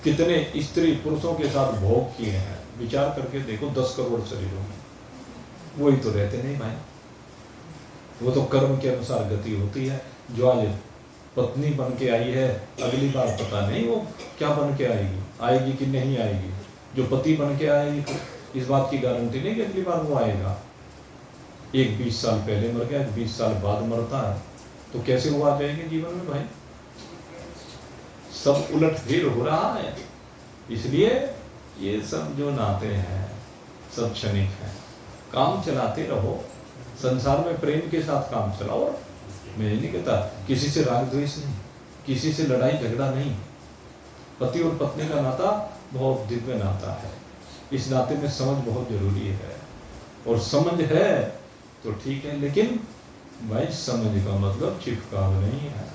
कितने स्त्री पुरुषों के साथ भोग किए हैं। विचार करके देखो, 10 करोड़ शरीरों में वही तो रहते नहीं भाई। वो तो कर्म के अनुसार गति होती है। जो आज पत्नी बन के आई है, अगली बार पता नहीं वो क्या बन के आएगी कि नहीं आएगी। जो पति बन के आएगी, इस बात की गारंटी नहीं कि अगली बार वो आएगा। एक 20 साल पहले मर गया, 20 साल बाद मरता है, तो कैसे वो आ जाएंगे जीवन में भाई? सब उलटफेर हो रहा है। इसलिए ये सब जो नाते हैं सब क्षणिक हैं। काम चलाते रहो, संसार में प्रेम के साथ काम चलाओ। मैं नहीं कहता किसी से राग द्वेष नहीं, किसी से लड़ाई झगड़ा नहीं। पति और पत्नी का नाता बहुत दिव्य नाता है। इस नाते में समझ बहुत जरूरी है, और समझ है तो ठीक है, लेकिन भाई समझ का मतलब चिपकाव नहीं है,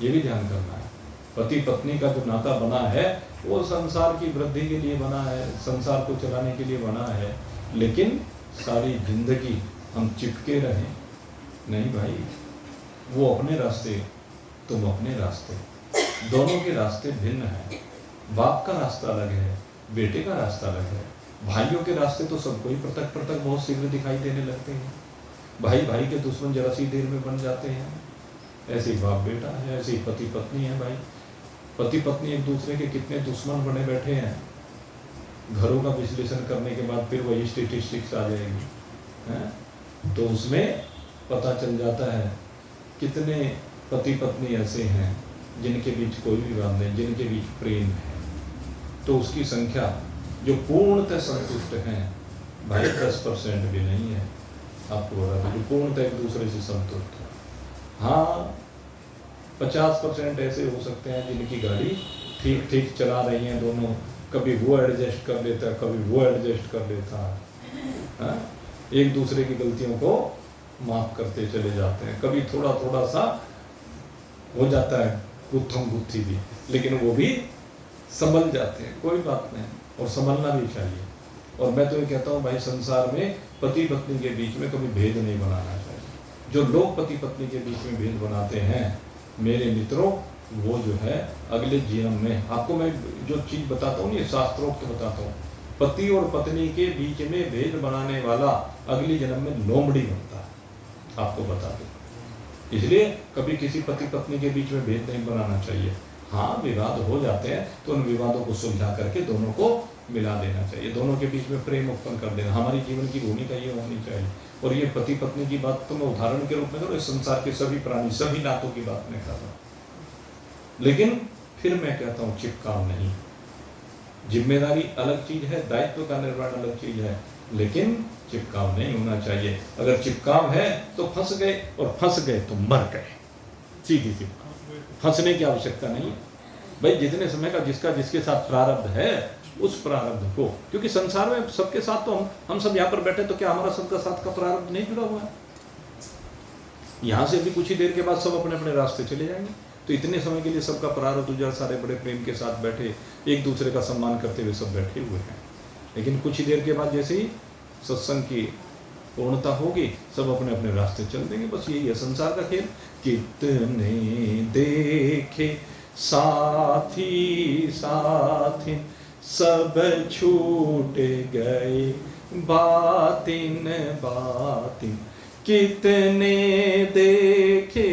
ये भी ध्यान करना है। पति पत्नी का जो नाता बना है वो संसार की वृद्धि के लिए बना है, संसार को चलाने के लिए बना है, लेकिन सारी जिंदगी हम चिपके रहें नहीं भाई। वो अपने रास्ते, तुम अपने रास्ते, दोनों के रास्ते भिन्न हैं। बाप का रास्ता अलग है, बेटे का रास्ता अलग है। भाइयों के रास्ते तो सबको ही पृथक पृथक बहुत शीघ्र दिखाई देने लगते हैं। भाई भाई के दुश्मन जरा सी देर में बन जाते हैं। ऐसे बाप बेटा है, ऐसे पति पत्नी है भाई। पति पत्नी एक दूसरे के कितने दुश्मन बने बैठे हैं। घरों का विश्लेषण करने के बाद फिर वही स्टेटिस्टिक्स आ जाएगी, हैं? तो उसमें पता चल जाता है कितने पति पत्नी ऐसे हैं जिनके बीच कोई विवाद नहीं, जिनके बीच प्रेम है, तो उसकी संख्या जो पूर्णतः संतुष्ट हैं भाई 10% भी नहीं है। आपको बता दें जो पूर्णतः एक दूसरे से संतुष्ट है। हाँ 50% ऐसे हो सकते हैं जिनकी गाड़ी ठीक ठीक चला रही हैं दोनों, कभी वो एडजस्ट कर लेता है, कभी वो एडजस्ट कर लेता है, एक दूसरे की गलतियों को माफ करते चले जाते हैं। कभी थोड़ा थोड़ा सा हो जाता है गुत्थम गुत्थी भी, लेकिन वो भी संभल जाते हैं, कोई बात नहीं, और संभलना भी चाहिए। और मैं तो ये कहता हूँ भाई संसार में पति पत्नी के बीच में कभी भेद नहीं बनाना चाहिए। जो लोग पति पत्नी के बीच में भेद बनाते हैं मेरे मित्रों, वो जो है अगले जीवन में, आपको मैं जो चीज़ बताता हूँ ये शास्त्रोक्त बताता हूँ, पति और पत्नी के बीच में भेद बनाने वाला अगले जन्म में लोमड़ी बनता है, आपको बता दूँ। इसलिए कभी किसी पति पत्नी के बीच में भेद नहीं बनाना चाहिए। हाँ विवाद हो जाते हैं तो उन विवादों को सुलझा करके दोनों को मिला देना चाहिए, दोनों के बीच में प्रेम उत्पन्न कर देना। हमारी जीवन की भूमिका ये होनी चाहिए। और ये पति पत्नी की बात तो मैं उदाहरण के रूप में करूँ, इस संसार के सभी प्राणी सभी नातों की बात मैं कर रहा हूँ, लेकिन फिर मैं कहता हूँ चिपकाव नहीं। जिम्मेदारी अलग चीज है, दायित्व का निर्वहन अलग चीज है, लेकिन चिपकाव नहीं होना चाहिए। अगर चिपकाव है तो फंस गए, और फंस गए तो मर गए, सीधी सी। फंसने की आवश्यकता नहीं भाई, जितने समय का जिसका जिसके साथ प्रारब्ध है उस प्रारब्ध को, क्योंकि संसार में सबके साथ तो हम सब यहाँ पर बैठे, तो क्या हमारा सबका साथ का प्रारब्ध नहीं जुड़ा हुआ है? यहाँ से भी कुछ ही देर के बाद सब अपने अपने रास्ते चले जाएंगे, तो इतने समय के लिए सबका प्रारब्ध उजाड़, सारे बड़े प्रेम के साथ बैठे, एक दूसरे का सम्मान करते हुए सब बैठे हुए हैं। लेकिन कुछ ही देर के बाद जैसे ही सत्संग की पूर्णता होगी, सब अपने अपने रास्ते चल देंगे। बस यही है संसार का खेल। कितने देखे साथी साथी सब छूट गए बातिन बातिन, कितने देखे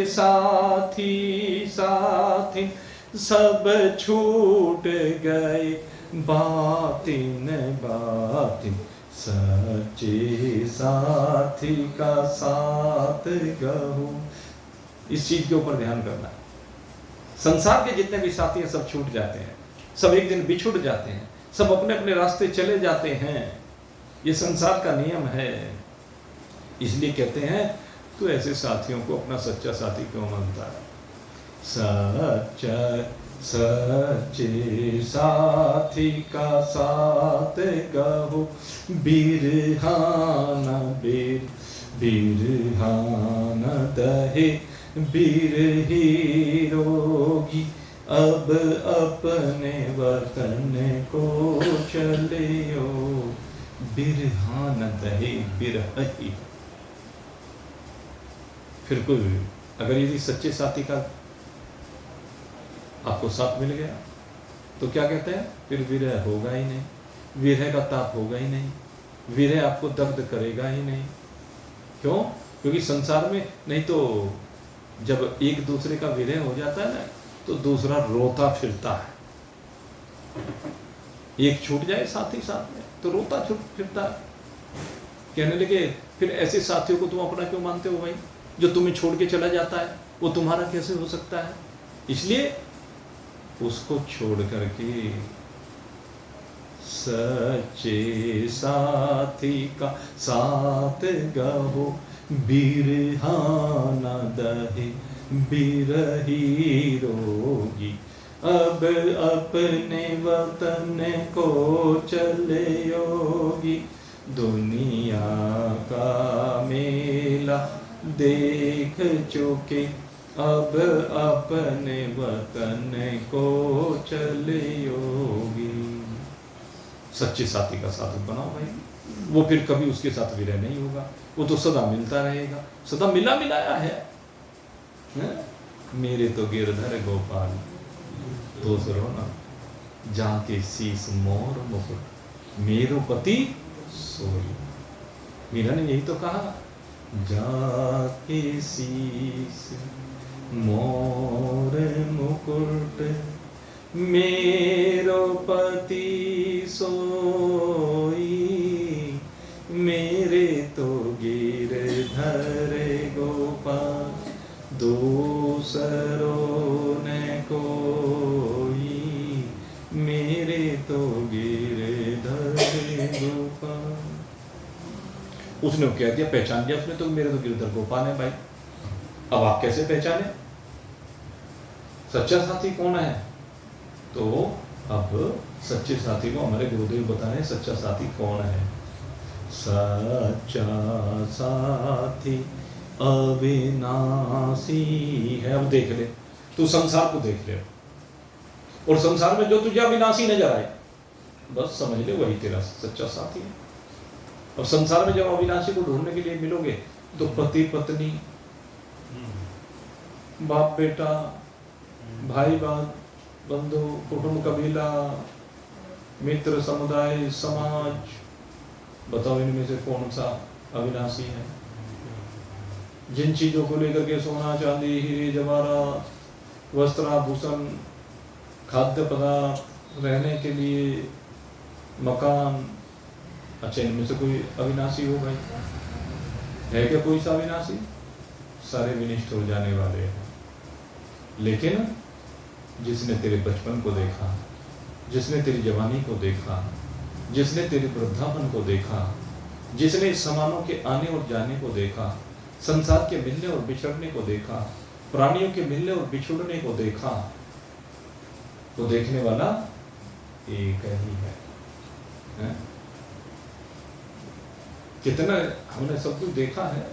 साथी साथी सब छूट गए बातिन बातिन, सच्चे साथी का साथ गहो। इस चीज के ऊपर ध्यान करना है। संसार के जितने भी साथी हैं सब छूट जाते हैं, सब एक दिन बिछुड़ जाते हैं, सब अपने अपने रास्ते चले जाते हैं। ये संसार का नियम है। इसलिए कहते हैं तो ऐसे साथियों को अपना सच्चा साथी क्यों मानता है? सच्चा सच्चे साथी का साथ गहो, बिरहाना बीर बिरहाना दहे बिरही रोगी, अब अपने वतन को चलियो, बिरहाना दहे बिरही। फिर कोई अगर यदि सच्चे साथी का आपको साथ मिल गया तो क्या कहते हैं? फिर विरह होगा ही नहीं, विरह का ताप होगा ही नहीं, विरह आपको दर्द करेगा ही नहीं। क्यों? क्योंकि संसार में नहीं तो जब एक दूसरे का विरह हो जाता है ना, तो दूसरा रोता फिरता है। एक छूट जाए साथी साथ में तो रोता फिरता है, कहने लगे फिर ऐसे साथियों को तुम अपना क्यों मानते हो भाई? जो तुम्हें छोड़ के चला जाता है वो तुम्हारा कैसे हो सकता है? इसलिए उसको छोड़ करके सच्चे साथी का साथ गहो, बिरहाना दहे बिरही रोगी, अब अपने वतन को चले योगी, दुनिया का मेला देख चुके, अब अपने वतन को चले योगी। सच्चे साथी का साथ बनाओ भाई, वो फिर कभी उसके साथ विरह नहीं होगा, वो तो सदा मिलता रहेगा, सदा मिला मिलाया है। मेरे तो गिरधर गोपाल दूसरो ना, जाके शीस मोर मुकुट, मेरो पति सोई। मीरा ने यही तो कहा, जाके शीस मोर मुकुट, मेरो पति सोई, मेरे तो गिरधर गोपाल दूसरों ने मेरे तो गिरधर गोपाल। उसने कह दिया, पहचान दिया उसने, तो मेरे तो गिरधर गोपाल है भाई। अब आप कैसे पहचाने सच्चा साथी कौन है? तो अब सच्चे साथी को हमारे गुरुदेव बता रहे हैं सच्चा साथी कौन है। सच्चा साथी अविनाशी है। अब देख ले, तू संसार को देख ले, और संसार में जो तुझे अविनाशी नजर आए, बस समझ ले वही तेरा सच्चा साथी है। अब संसार में जब अविनाशी को ढूंढने के लिए मिलोगे तो पति पत्नी, बाप बेटा, भाई बंधु, कुटुंब, कबीला, मित्र, समुदाय, समाज, बताओ इनमें से कौन सा अविनाशी है? जिन चीजों को लेकर के सोना चांदी हीरे जवाहरात, वस्त्र आभूषण, खाद्य पदार्थ, रहने के लिए मकान, अच्छा इनमें से कोई अविनाशी हो भाई? है क्या कोई सा अविनाशी? सारे विनिष्ट हो जाने वाले हैं। लेकिन जिसने तेरे बचपन को देखा, जिसने तेरी जवानी को देखा, जिसने तेरे वृद्धापन को देखा, जिसने समानों के आने और जाने को देखा, संसार के मिलने और बिछड़ने को देखा, प्राणियों के मिलने और बिछुड़ने को देखा, तो देखने वाला एक ही है? कितना हमने सब कुछ देखा है,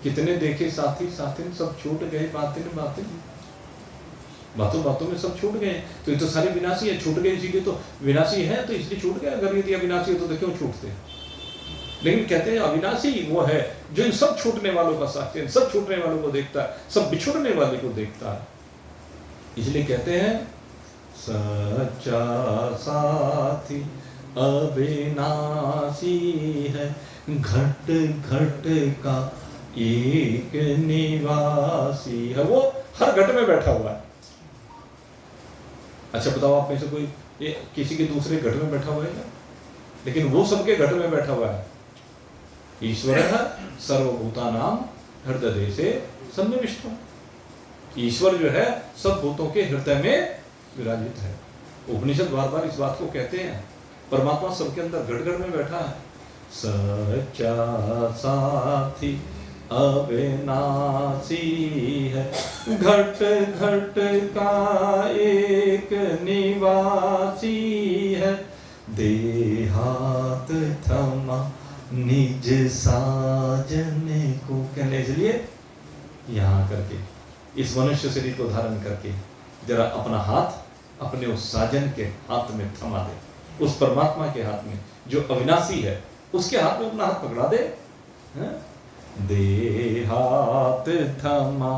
कितने देखे साथी साथी सब छूट गए, बातों बातों में सब छूट गए। तो ये तो सारे विनाशी है, छूट गए इसीलिए तो विनाशी है, तो इसलिए छूट गया। अगर यदि अविनाशी है तो क्यों छूटते? लेकिन कहते हैं अविनाशी वो है जो इन सब छूटने वालों का साथी है, सब छूटने वालों को देखता है, सब बिछुड़ने वाले को देखता है। इसलिए कहते हैं सच्चा साथी अविनाशी है, घट घट का एक निवासी है। वो हर घट में बैठा हुआ है। अच्छा बताओ, आप में से कोई ये किसी के दूसरे घट में बैठा हुआ है क्या? लेकिन वो सबके घट में बैठा हुआ है। ईश्वर सर्वभूतानां हृदय से सन्निविष्टो। ईश्वर जो है सब भूतों के हृदय में विराजित है। उपनिषद बार बार इस बात को कहते हैं, परमात्मा सबके अंदर घट घट में बैठा है। सच्चा साथी अविनाशी है, घट घट का एक निवासी है, देहात थमा निज साजन को। कहने इसलिए यहाँ करके इस मनुष्य शरीर को धारण करके जरा अपना हाथ अपने उस साजन के हाथ में थमा दे, उस परमात्मा के हाथ में जो अविनाशी है, उसके हाथ में अपना हाथ पकड़ा दे। देहात थमा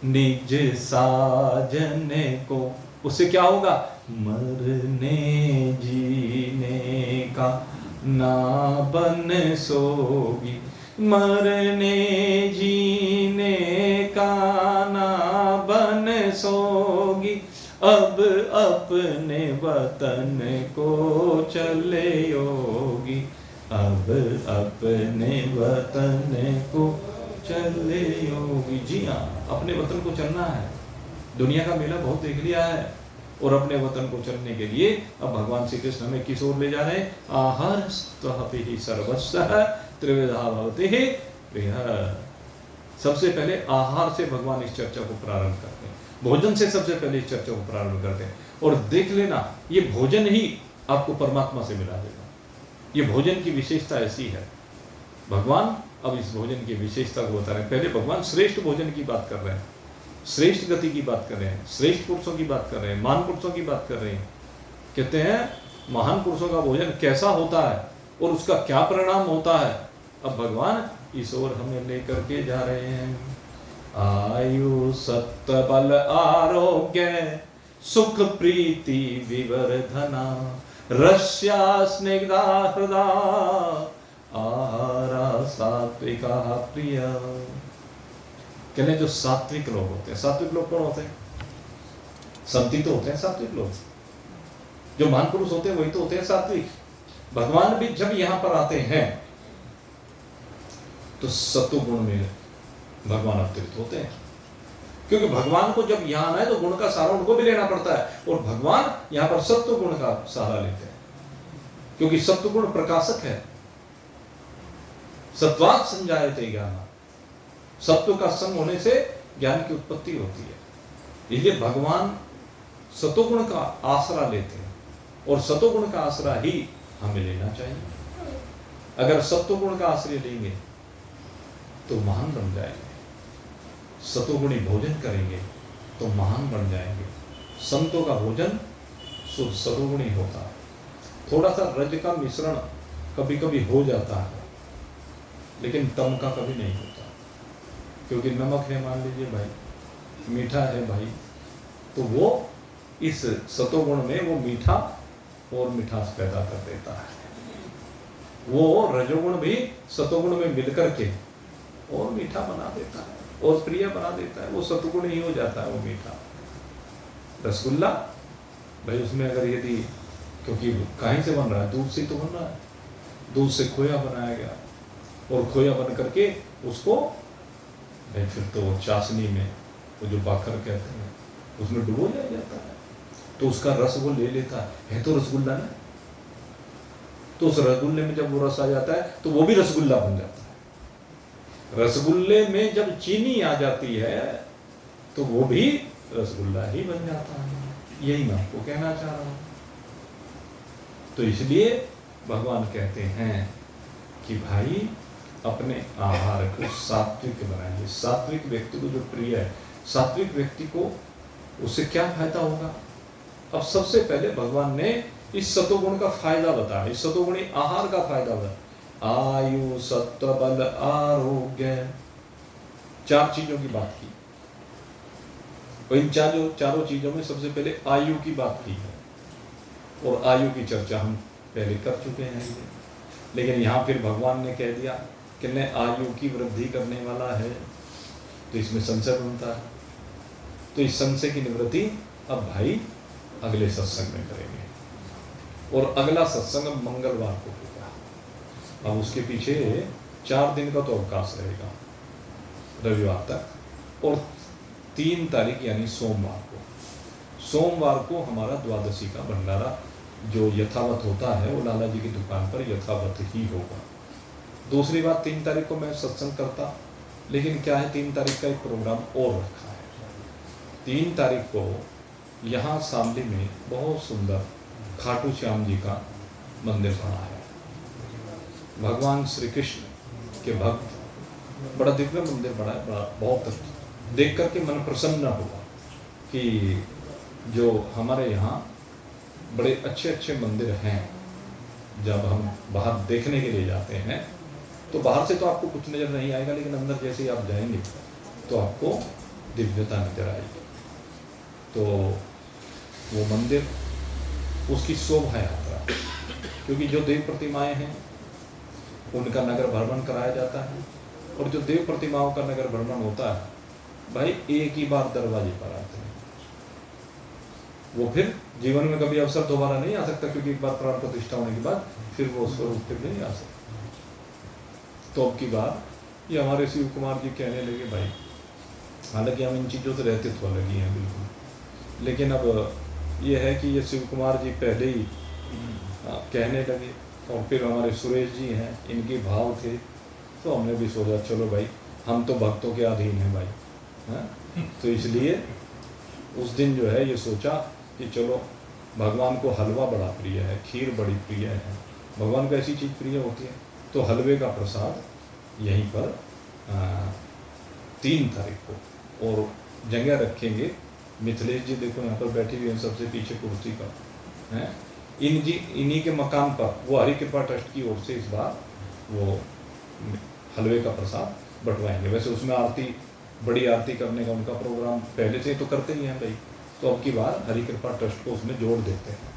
निज साजन को, उससे क्या होगा? मरने जीने का ना बन सोगी, मरने जीने का ना बन सोगी, अब अपने वतन को चले योगी, अब अपने वतन को चले योगी। जी हाँ, अपने वतन को चलना है। दुनिया का मेला बहुत देख लिया है, और अपने वतन को चलने के लिए अब भगवान श्री कृष्ण हमें किस ओर ले जा रहे हैं? आहार स्वहि सर्वस्व त्रिविधा भवति प्रिय। सबसे पहले आहार से भगवान इस चर्चा को प्रारंभ करते हैं, भोजन से सबसे पहले इस चर्चा को प्रारंभ करते हैं। और देख लेना, ये भोजन ही आपको परमात्मा से मिला देगा। ये भोजन की विशेषता ऐसी है। भगवान अब इस भोजन की विशेषता को बता रहे हैं। पहले भगवान श्रेष्ठ भोजन की बात कर रहे हैं, श्रेष्ठ गति की बात कर रहे हैं, श्रेष्ठ पुरुषों की बात कर रहे हैं, महान पुरुषों की बात कर रहे हैं। कहते हैं महान पुरुषों का भोजन कैसा होता है और उसका क्या परिणाम होता है। अब भगवान इस ओर हमें लेकर के जा रहे हैं। आयु सत्य बल आरोग्य सुख प्रीति विवर्धना, रस्या स्निग्धा हृदा आहारा सात्विका प्रिय। कहने जो सात्विक लोग होते हैं, सात्विक लोग कौन होते हैं? संती तो होते हैं सात्विक लोग, जो महान पुरुष होते हैं वही तो होते हैं सात्विक। भगवान भी जब यहां पर आते हैं तो सत्व गुण में भगवान अवतरित होते हैं, क्योंकि भगवान को जब यहाँ आना है तो गुण का सहारा उनको भी लेना पड़ता है, और भगवान यहाँ पर सत्व गुण का सहारा लेते हैं, क्योंकि सत्व गुण प्रकाशक है। सत्वात् संजायते ज्ञान, सत्व का संग होने से ज्ञान की उत्पत्ति होती है। इसलिए भगवान सतोगुण का आसरा लेते हैं, और सतोगुण का आसरा ही हमें लेना चाहिए। अगर सत्वगुण का आश्रय लेंगे तो महान बन जाएंगे, सतोगुणी भोजन करेंगे तो महान बन जाएंगे। संतों का भोजन शुद्ध सतोगुणी होता है। थोड़ा सा रज का मिश्रण कभी कभी हो जाता है, लेकिन तम का कभी नहीं होता, क्योंकि नमक है, मान लीजिए भाई, मीठा है भाई, तो वो इस सतोगुण में वो मीठा और मिठास पैदा कर देता है। वो रजोगुण भी सतोगुण में मिलकर के और मीठा बना देता है और प्रिय बना देता है, वो सतोगुण ही हो जाता है वो मीठा। रसगुल्ला भाई, उसमें अगर यदि, क्योंकि कहीं से बन रहा है, दूध से तो बन रहा है, दूध से खोया बनाया गया, और खोया बन करके उसको भाई फिर तो चाशनी में, वो जो बाखर कहते हैं, उसमें डुबो दिया जाता है, तो उसका रस वो ले लेता है तो रसगुल्ला ना, तो उस रसगुल्ले में जब वो रस आ जाता है तो वो भी रसगुल्ला बन जाता है। रसगुल्ले में जब चीनी आ जाती है तो वो भी रसगुल्ला ही बन जाता है। यही मैं आपको कहना चाह रहा हूं। तो इसलिए भगवान कहते हैं कि भाई अपने आहार को सात्विक बनाइए। सात्विक व्यक्ति को जो प्रिय है, सात्विक व्यक्ति को उससे क्या फायदा होगा? अब सबसे पहले भगवान ने इस सतोगुण का फायदा बताया, इस सतोगुणी आहार का फायदा बताया। आयु, सत्व, बल, आरोग्य, 4 चीजों की बात की। और इन चारों चीजों में सबसे पहले आयु की बात की है, और आयु की चर्चा हम पहले कर चुके हैं। लेकिन यहाँ फिर भगवान ने कह दिया कि न आयु की वृद्धि करने वाला है, तो इसमें संशय बनता है। तो इस संशय की निवृत्ति अब भाई अगले सत्संग में करेंगे, और अगला सत्संग मंगलवार को होगा। अब उसके पीछे 4 दिन का तो अवकाश रहेगा, रविवार तक, और 3 तारीख यानी सोमवार को हमारा द्वादशी का भंडारा जो यथावत होता है वो लाला जी की दुकान पर यथावत ही होगा। दूसरी बात, 3 तारीख को मैं सत्संग करता, लेकिन क्या है 3 तारीख का एक प्रोग्राम और रखा है। 3 तारीख को यहाँ शामली में बहुत सुंदर खाटू श्याम जी का मंदिर बना है। भगवान श्री कृष्ण के भक्त, बड़ा दिव्य मंदिर बना है, बड़ा बहुत देख करके मन प्रसन्न हुआ कि जो हमारे यहाँ बड़े अच्छे अच्छे मंदिर हैं, जब हम बाहर देखने के लिए जाते हैं तो बाहर से तो आपको कुछ नज़र नहीं आएगा, लेकिन अंदर जैसे ही आप जाएंगे तो आपको दिव्यता नजर आएगी। तो वो मंदिर, उसकी शोभा यात्रा, क्योंकि जो देव प्रतिमाएं हैं उनका नगर भ्रमण कराया जाता है, और जो देव प्रतिमाओं का नगर भ्रमण होता है भाई एक ही बार दरवाजे पर आते हैं, वो फिर जीवन में कभी अवसर दोबारा नहीं आ सकता, क्योंकि एक बार प्राण प्रतिष्ठा होने के बाद फिर वो स्वरूप फिर नहीं आ सकता। तो अब की बार ये हमारे शिव कुमार जी कहने लगे भाई, हालांकि हम इन चीज़ों से रहते तो अलग ही हैं बिल्कुल, लेकिन अब ये है कि ये शिव कुमार जी पहले ही कहने लगे, और फिर हमारे सुरेश जी हैं, इनके भाव थे, तो हमने भी सोचा चलो भाई हम तो भक्तों के अधीन हैं भाई, हाँ? तो इसलिए उस दिन जो है ये सोचा कि चलो, भगवान को हलवा बड़ा प्रिय है, खीर बड़ी प्रिय है, भगवान को ऐसी चीज़ प्रिय होती है, तो हलवे का प्रसाद यहीं पर 3 तारीख को, और जगह रखेंगे। मिथिलेश जी देखो यहाँ पर बैठी हुई हैं सबसे पीछे कुर्सी पर हैं, इन्हीं के मकान पर वो हरि कृपा ट्रस्ट की ओर से इस बार वो हलवे का प्रसाद बंटवाएंगे। वैसे उसमें आरती, बड़ी आरती करने का उनका प्रोग्राम पहले से तो करते ही हैं भाई, तो अब की बार हरि कृपा ट्रस्ट को उसमें जोड़ देते हैं,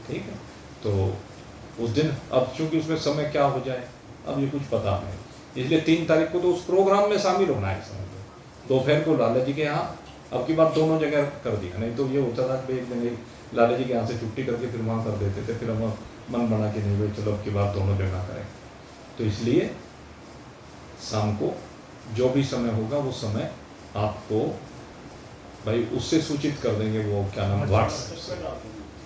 ठीक है। तो उस दिन अब चूँकि उसमें समय क्या हो जाए अब ये कुछ पता नहीं, इसलिए 3 तारीख को तो उस प्रोग्राम में शामिल होना है। समय दोपहर को लाला जी के यहाँ, अब की बार दोनों जगह कर दिया, नहीं तो ये होता था कि एक जगह लाला जी के यहाँ से छुट्टी करके फिर वहाँ कर देते थे, फिर हम मन बना के नहीं भाई चलो अब की बार दोनों जगह करें। तो इसलिए शाम को जो भी समय होगा वो समय आपको भाई उससे सूचित कर देंगे, वो क्या नाम,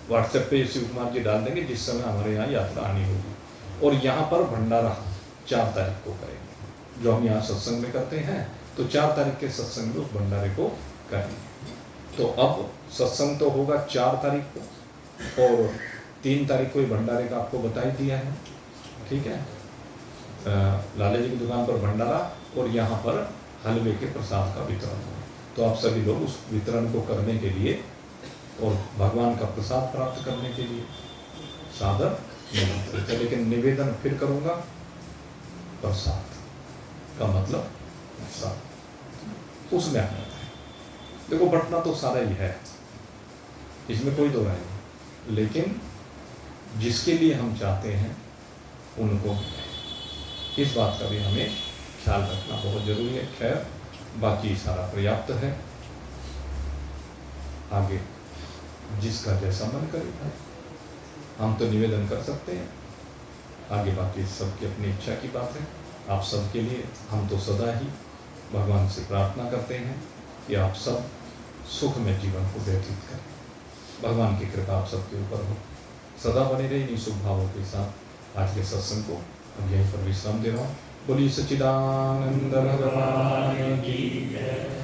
व्हाट्सएप पे शिव कुमार जी डाल देंगे जिस समय हमारे यहाँ यात्रा आनी होगी। और यहाँ पर भंडारा 4 तारीख को करेंगे, जो हम यहाँ सत्संग में करते हैं, तो 4 तारीख के सत्संग में उस भंडारे को करेंगे। तो अब सत्संग तो होगा 4 तारीख को, और 3 तारीख को ही भंडारे का आपको बता ही दिया है, ठीक है। लाला जी की दुकान पर भंडारा और यहाँ पर हलवे के प्रसाद का वितरण होगा। तो आप सभी लोग उस वितरण को करने के लिए और भगवान का प्रसाद प्राप्त करने के लिए सादर निमंत्रित है। लेकिन निवेदन फिर करूँगा, प्रसाद का मतलब प्रसाद उसमें आना है। देखो बंटना तो सारा ही है, इसमें कोई दो राय नहीं, लेकिन जिसके लिए हम चाहते हैं उनको इस बात का भी हमें ख्याल रखना बहुत जरूरी है। खैर बाकी सारा पर्याप्त है, आगे जिसका जैसा मन करे, हम तो निवेदन कर सकते हैं, आगे बाकी सबकी अपनी इच्छा की बात है। आप सबके लिए हम तो सदा ही भगवान से प्रार्थना करते हैं कि आप सब सुख में जीवन को व्यतीत करें, भगवान की कृपा आप सबके ऊपर हो, सदा बने रहे इन्हीं शुभ भावों के साथ। आज के सत्संग को अब यहीं पर विश्राम दे रहा हूँ। बोलिए सच्चिदानंद भगवान की जय।